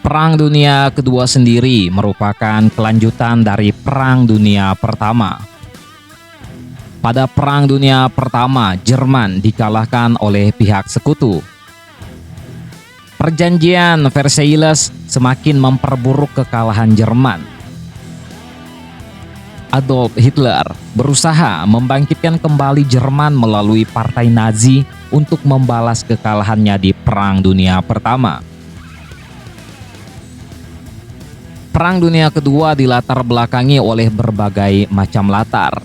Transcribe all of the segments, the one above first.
Perang Dunia Kedua sendiri merupakan kelanjutan dari Perang Dunia Pertama. Pada Perang Dunia Pertama, Jerman dikalahkan oleh pihak sekutu. Perjanjian Versailles semakin memperburuk kekalahan Jerman. Adolf Hitler berusaha membangkitkan kembali Jerman melalui Partai Nazi untuk membalas kekalahannya di Perang Dunia Pertama. Perang Dunia Kedua dilatar belakangi oleh berbagai macam latar.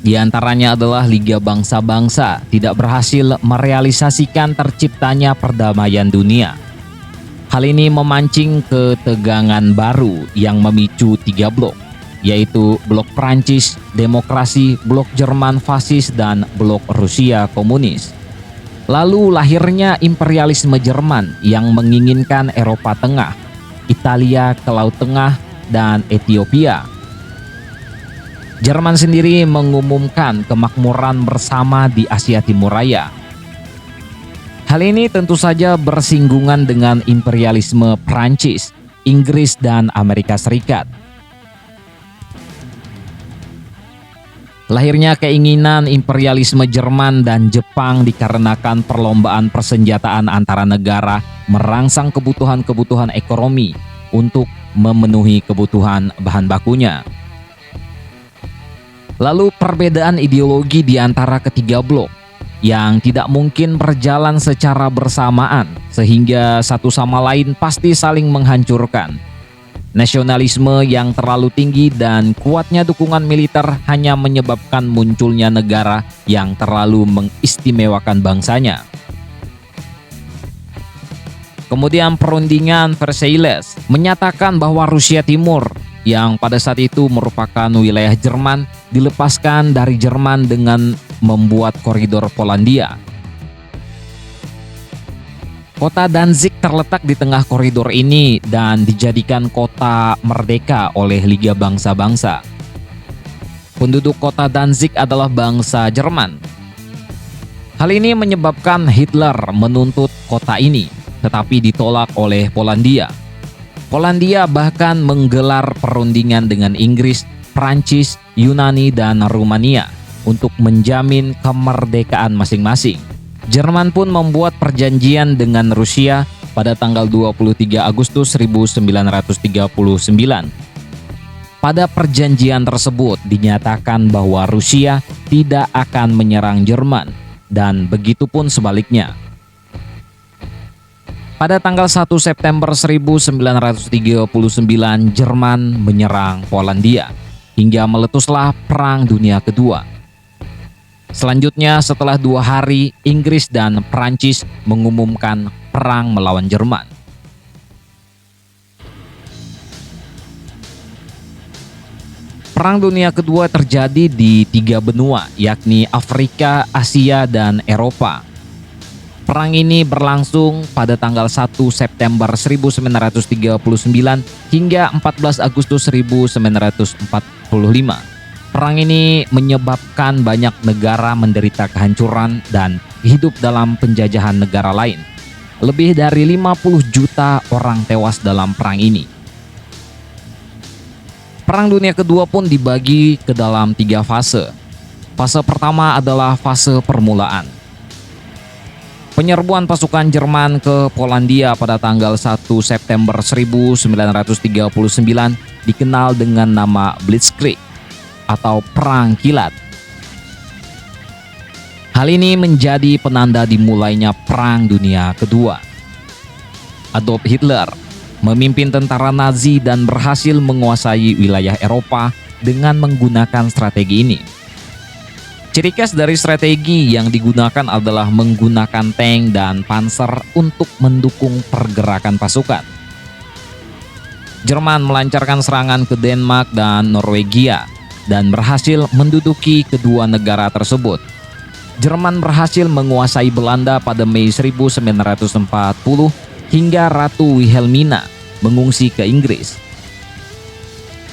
Di antaranya adalah Liga Bangsa-Bangsa tidak berhasil merealisasikan terciptanya perdamaian dunia. Hal ini memancing ketegangan baru yang memicu 3 blok, yaitu blok Prancis Demokrasi, blok Jerman Fasis, dan blok Rusia Komunis. Lalu lahirnya imperialisme Jerman yang menginginkan Eropa Tengah, Italia ke Laut Tengah, dan Ethiopia. Jerman sendiri mengumumkan kemakmuran bersama di Asia Timur Raya. Hal ini tentu saja bersinggungan dengan imperialisme Prancis, Inggris, dan Amerika Serikat. Lahirnya keinginan imperialisme Jerman dan Jepang dikarenakan perlombaan persenjataan antara negara merangsang kebutuhan-kebutuhan ekonomi untuk memenuhi kebutuhan bahan bakunya. Lalu perbedaan ideologi di antara ketiga blok yang tidak mungkin berjalan secara bersamaan sehingga satu sama lain pasti saling menghancurkan. Nasionalisme yang terlalu tinggi dan kuatnya dukungan militer hanya menyebabkan munculnya negara yang terlalu mengistimewakan bangsanya. Kemudian perundingan Versailles menyatakan bahwa Rusia Timur yang pada saat itu merupakan wilayah Jerman dilepaskan dari Jerman dengan membuat koridor Polandia. Kota Danzig terletak di tengah koridor ini dan dijadikan kota merdeka oleh Liga Bangsa-Bangsa. Penduduk kota Danzig adalah bangsa Jerman. Hal ini menyebabkan Hitler menuntut kota ini, tetapi ditolak oleh Polandia. Polandia bahkan menggelar perundingan dengan Inggris, Prancis, Yunani, dan Rumania untuk menjamin kemerdekaan masing-masing. Jerman pun membuat perjanjian dengan Rusia pada tanggal 23 Agustus 1939. Pada perjanjian tersebut dinyatakan bahwa Rusia tidak akan menyerang Jerman, dan begitu pun sebaliknya. Pada tanggal 1 September 1939, Jerman menyerang Polandia, hingga meletuslah Perang Dunia Kedua. Selanjutnya, setelah 2 hari, Inggris dan Prancis mengumumkan perang melawan Jerman. Perang Dunia Kedua terjadi di 3 benua, yakni Afrika, Asia, dan Eropa. Perang ini berlangsung pada tanggal 1 September 1939 hingga 14 Agustus 1945. Perang ini menyebabkan banyak negara menderita kehancuran dan hidup dalam penjajahan negara lain. Lebih dari 50 juta orang tewas dalam perang ini. Perang Dunia Kedua pun dibagi ke dalam 3 fase. Fase pertama adalah fase permulaan. Penyerbuan pasukan Jerman ke Polandia pada tanggal 1 September 1939 dikenal dengan nama Blitzkrieg atau Perang Kilat. Hal ini menjadi penanda dimulainya Perang Dunia Kedua. Adolf Hitler memimpin tentara Nazi dan berhasil menguasai wilayah Eropa dengan menggunakan strategi ini. Ciri khas dari strategi yang digunakan adalah menggunakan tank dan panser untuk mendukung pergerakan pasukan. Jerman melancarkan serangan ke Denmark dan Norwegia dan berhasil menduduki kedua negara tersebut. Jerman berhasil menguasai Belanda pada Mei 1940 hingga Ratu Wilhelmina mengungsi ke Inggris.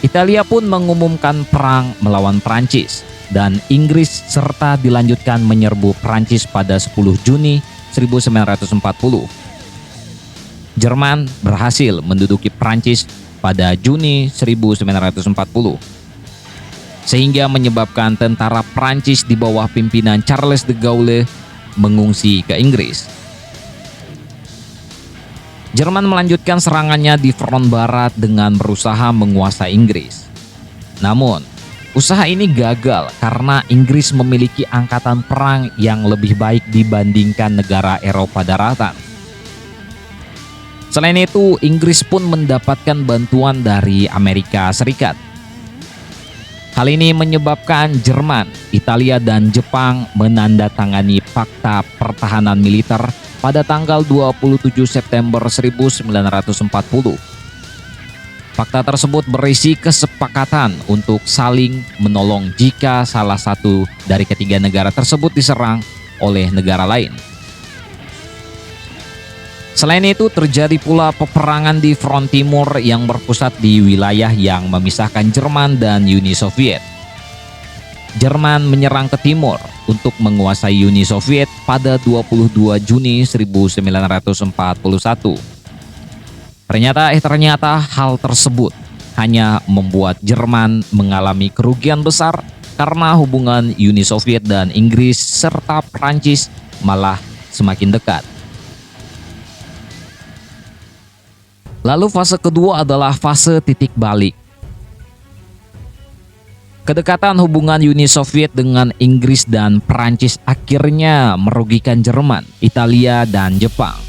Italia pun mengumumkan perang melawan Prancis dan Inggris serta dilanjutkan menyerbu Prancis pada 10 Juni 1940. Jerman berhasil menduduki Prancis pada Juni 1940, sehingga menyebabkan tentara Prancis di bawah pimpinan Charles de Gaulle mengungsi ke Inggris. Jerman melanjutkan serangannya di front barat dengan berusaha menguasai Inggris. Namun, usaha ini gagal karena Inggris memiliki angkatan perang yang lebih baik dibandingkan negara Eropa daratan. Selain itu, Inggris pun mendapatkan bantuan dari Amerika Serikat. Hal ini menyebabkan Jerman, Italia, dan Jepang menandatangani Fakta Pertahanan Militer pada tanggal 27 September 1940. Fakta tersebut berisi kesepakatan untuk saling menolong jika salah satu dari ketiga negara tersebut diserang oleh negara lain. Selain itu, terjadi pula peperangan di front timur yang berpusat di wilayah yang memisahkan Jerman dan Uni Soviet. Jerman menyerang ke timur untuk menguasai Uni Soviet pada 22 Juni 1941. Ternyata hal tersebut hanya membuat Jerman mengalami kerugian besar karena hubungan Uni Soviet dan Inggris serta Prancis malah semakin dekat. Lalu fase kedua adalah fase titik balik. Kedekatan hubungan Uni Soviet dengan Inggris dan Prancis akhirnya merugikan Jerman, Italia, dan Jepang.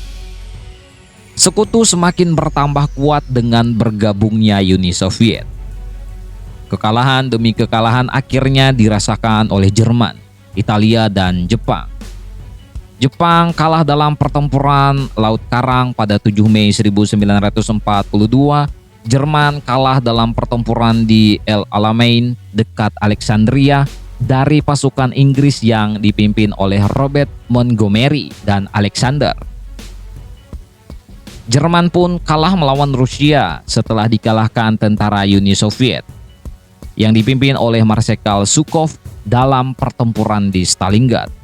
Sekutu semakin bertambah kuat dengan bergabungnya Uni Soviet. Kekalahan demi kekalahan akhirnya dirasakan oleh Jerman, Italia, dan Jepang. Jepang kalah dalam pertempuran Laut Karang pada 7 Mei 1942. Jerman kalah dalam pertempuran di El Alamein dekat Alexandria dari pasukan Inggris yang dipimpin oleh Robert Montgomery dan Alexander. Jerman pun kalah melawan Rusia setelah dikalahkan tentara Uni Soviet yang dipimpin oleh Marsekal Zhukov dalam pertempuran di Stalingrad.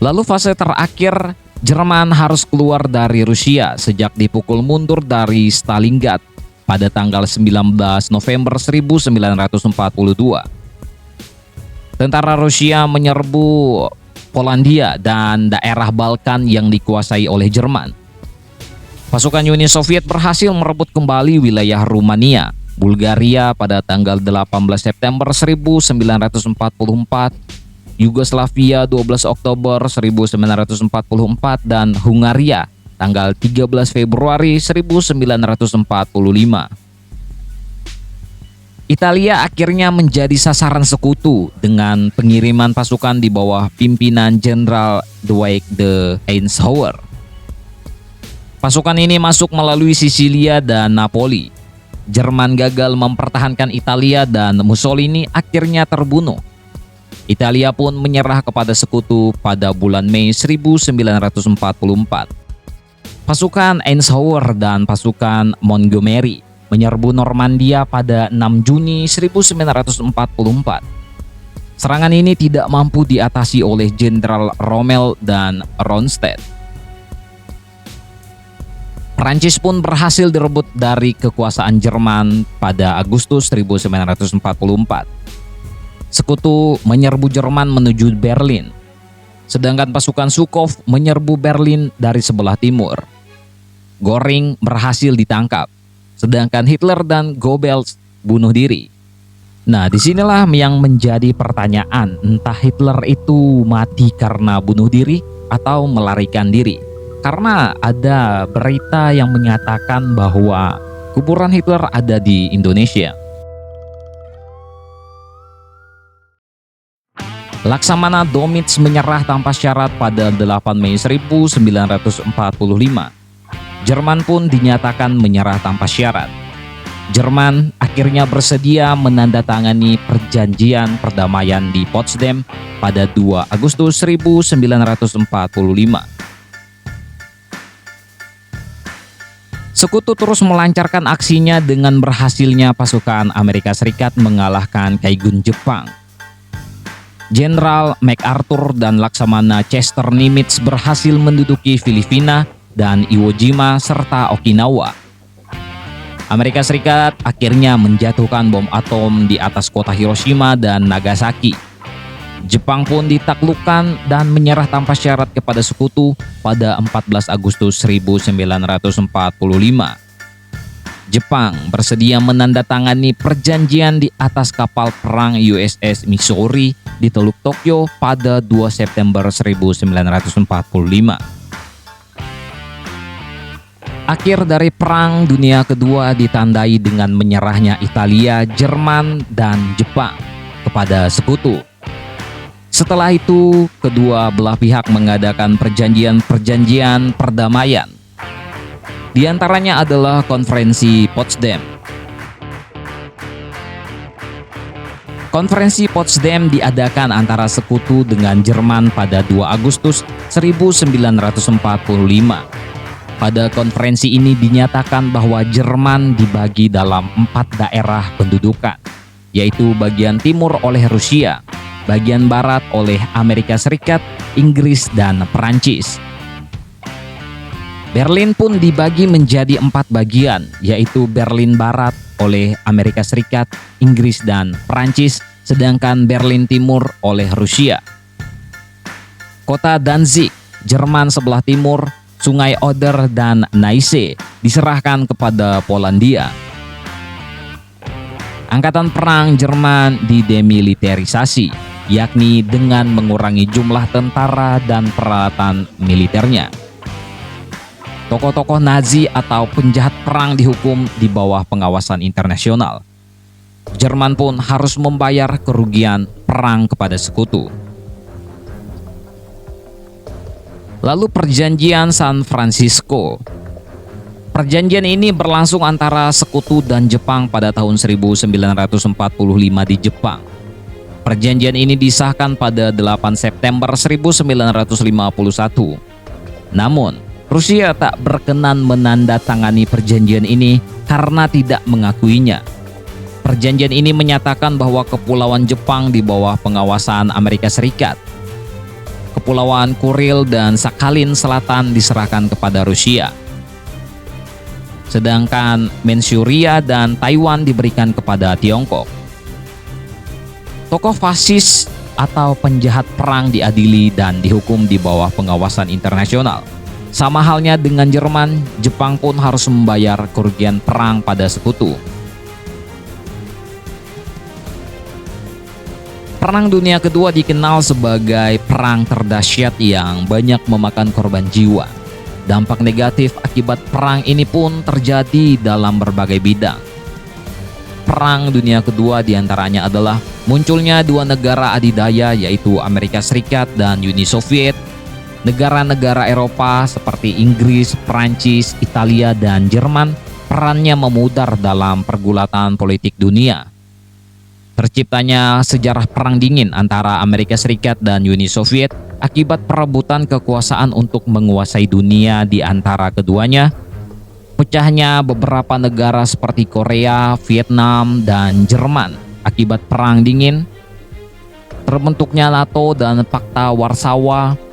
Lalu fase terakhir, Jerman harus keluar dari Rusia sejak dipukul mundur dari Stalingrad pada tanggal 19 November 1942. Tentara Rusia menyerbu Polandia dan daerah Balkan yang dikuasai oleh Jerman. Pasukan Uni Soviet berhasil merebut kembali wilayah Rumania, Bulgaria pada tanggal 18 September 1944, Yugoslavia 12 Oktober 1944, dan Hungaria tanggal 13 Februari 1945. Italia akhirnya menjadi sasaran sekutu dengan pengiriman pasukan di bawah pimpinan Jenderal Dwight de Eisenhower. Pasukan ini masuk melalui Sisilia dan Napoli. Jerman gagal mempertahankan Italia dan Mussolini akhirnya terbunuh. Italia pun menyerah kepada sekutu pada bulan Mei 1944. Pasukan Eisenhower dan pasukan Montgomery menyerbu Normandia pada 6 Juni 1944. Serangan ini tidak mampu diatasi oleh Jenderal Rommel dan Rundstedt. Prancis pun berhasil direbut dari kekuasaan Jerman pada Agustus 1944. Sekutu menyerbu Jerman menuju Berlin, sedangkan pasukan Zhukov menyerbu Berlin dari sebelah timur. Göring berhasil ditangkap, sedangkan Hitler dan Goebbels bunuh diri. Nah, disinilah yang menjadi pertanyaan, entah Hitler itu mati karena bunuh diri atau melarikan diri. Karena ada berita yang menyatakan bahwa kuburan Hitler ada di Indonesia. Laksamana Domits menyerah tanpa syarat pada 8 Mei 1945. Jerman pun dinyatakan menyerah tanpa syarat. Jerman akhirnya bersedia menandatangani perjanjian perdamaian di Potsdam pada 2 Agustus 1945. Sekutu terus melancarkan aksinya dengan berhasilnya pasukan Amerika Serikat mengalahkan Kaigun Jepang. Jenderal MacArthur dan Laksamana Chester Nimitz berhasil menduduki Filipina dan Iwo Jima serta Okinawa. Amerika Serikat akhirnya menjatuhkan bom atom di atas kota Hiroshima dan Nagasaki. Jepang pun ditaklukkan dan menyerah tanpa syarat kepada sekutu pada 14 Agustus 1945. Jepang bersedia menandatangani perjanjian di atas kapal perang USS Missouri di Teluk Tokyo pada 2 September 1945. Akhir dari Perang Dunia Kedua ditandai dengan menyerahnya Italia, Jerman, dan Jepang kepada sekutu. Setelah itu, kedua belah pihak mengadakan perjanjian perdamaian. Di antaranya adalah Konferensi Potsdam. Konferensi Potsdam diadakan antara sekutu dengan Jerman pada 2 Agustus 1945. Pada konferensi ini dinyatakan bahwa Jerman dibagi dalam 4 daerah pendudukan, yaitu bagian timur oleh Rusia, bagian barat oleh Amerika Serikat, Inggris, dan Perancis. Berlin pun dibagi menjadi 4 bagian, yaitu Berlin Barat oleh Amerika Serikat, Inggris, dan Perancis, sedangkan Berlin Timur oleh Rusia. Kota Danzig, Jerman sebelah timur, Sungai Oder dan Neisse diserahkan kepada Polandia. Angkatan perang Jerman didemilitarisasi, yakni dengan mengurangi jumlah tentara dan peralatan militernya. Tokoh-tokoh Nazi atau penjahat perang dihukum di bawah pengawasan internasional. Jerman pun harus membayar kerugian perang kepada sekutu. Lalu Perjanjian San Francisco. Perjanjian ini berlangsung antara sekutu dan Jepang pada tahun 1945 di Jepang. Perjanjian ini disahkan pada 8 September 1951. Namun, Rusia tak berkenan menandatangani perjanjian ini karena tidak mengakuinya. Perjanjian ini menyatakan bahwa kepulauan Jepang di bawah pengawasan Amerika Serikat. Kepulauan Kuril dan Sakhalin Selatan diserahkan kepada Rusia. Sedangkan Manchuria dan Taiwan diberikan kepada Tiongkok. Tokoh fasis atau penjahat perang diadili dan dihukum di bawah pengawasan internasional. Sama halnya dengan Jerman, Jepang pun harus membayar kerugian perang pada sekutu. Perang Dunia Kedua dikenal sebagai perang terdahsyat yang banyak memakan korban jiwa. Dampak negatif akibat perang ini pun terjadi dalam berbagai bidang. Perang Dunia Kedua diantaranya adalah munculnya 2 negara adidaya, yaitu Amerika Serikat dan Uni Soviet. Negara-negara Eropa seperti Inggris, Perancis, Italia, dan Jerman perannya memudar dalam pergulatan politik dunia. Terciptanya sejarah perang dingin antara Amerika Serikat dan Uni Soviet akibat perebutan kekuasaan untuk menguasai dunia di antara keduanya. Pecahnya beberapa negara seperti Korea, Vietnam, dan Jerman akibat perang dingin. Terbentuknya NATO dan Pakta Warsawa.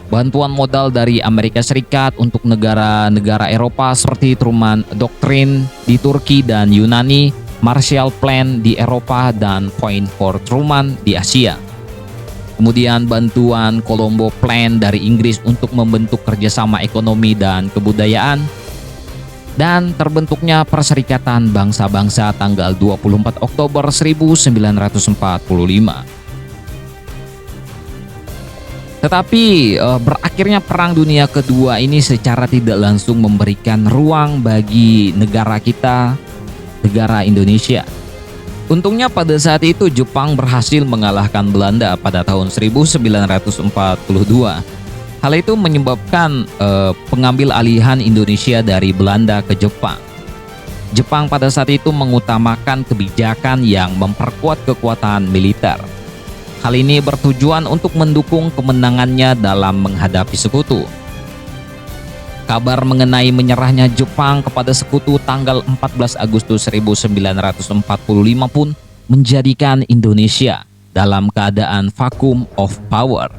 Bantuan modal dari Amerika Serikat untuk negara-negara Eropa seperti Truman Doctrine di Turki dan Yunani, Marshall Plan di Eropa, dan Point for Truman di Asia. Kemudian bantuan Colombo Plan dari Inggris untuk membentuk kerjasama ekonomi dan kebudayaan. Dan terbentuknya Perserikatan Bangsa-Bangsa tanggal 24 Oktober 1945. Tetapi berakhirnya Perang Dunia Kedua ini secara tidak langsung memberikan ruang bagi negara kita, negara Indonesia. Untungnya pada saat itu Jepang berhasil mengalahkan Belanda pada tahun 1942. Hal itu menyebabkan pengambil alihan Indonesia dari Belanda ke Jepang. Jepang pada saat itu mengutamakan kebijakan yang memperkuat kekuatan militer. Hal ini bertujuan untuk mendukung kemenangannya dalam menghadapi sekutu. Kabar mengenai menyerahnya Jepang kepada sekutu tanggal 14 Agustus 1945 pun menjadikan Indonesia dalam keadaan vacuum of power.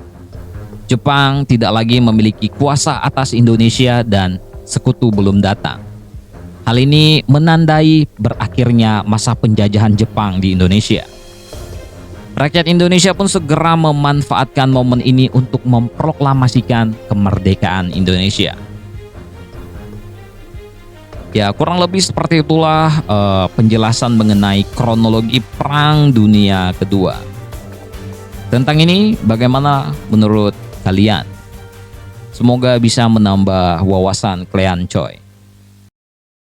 Jepang tidak lagi memiliki kuasa atas Indonesia dan sekutu belum datang. Hal ini menandai berakhirnya masa penjajahan Jepang di Indonesia. Rakyat Indonesia pun segera memanfaatkan momen ini untuk memproklamasikan kemerdekaan Indonesia. Ya, kurang lebih seperti itulah penjelasan mengenai kronologi Perang Dunia Kedua. Tentang ini, bagaimana menurut kalian? Semoga bisa menambah wawasan kalian, coy.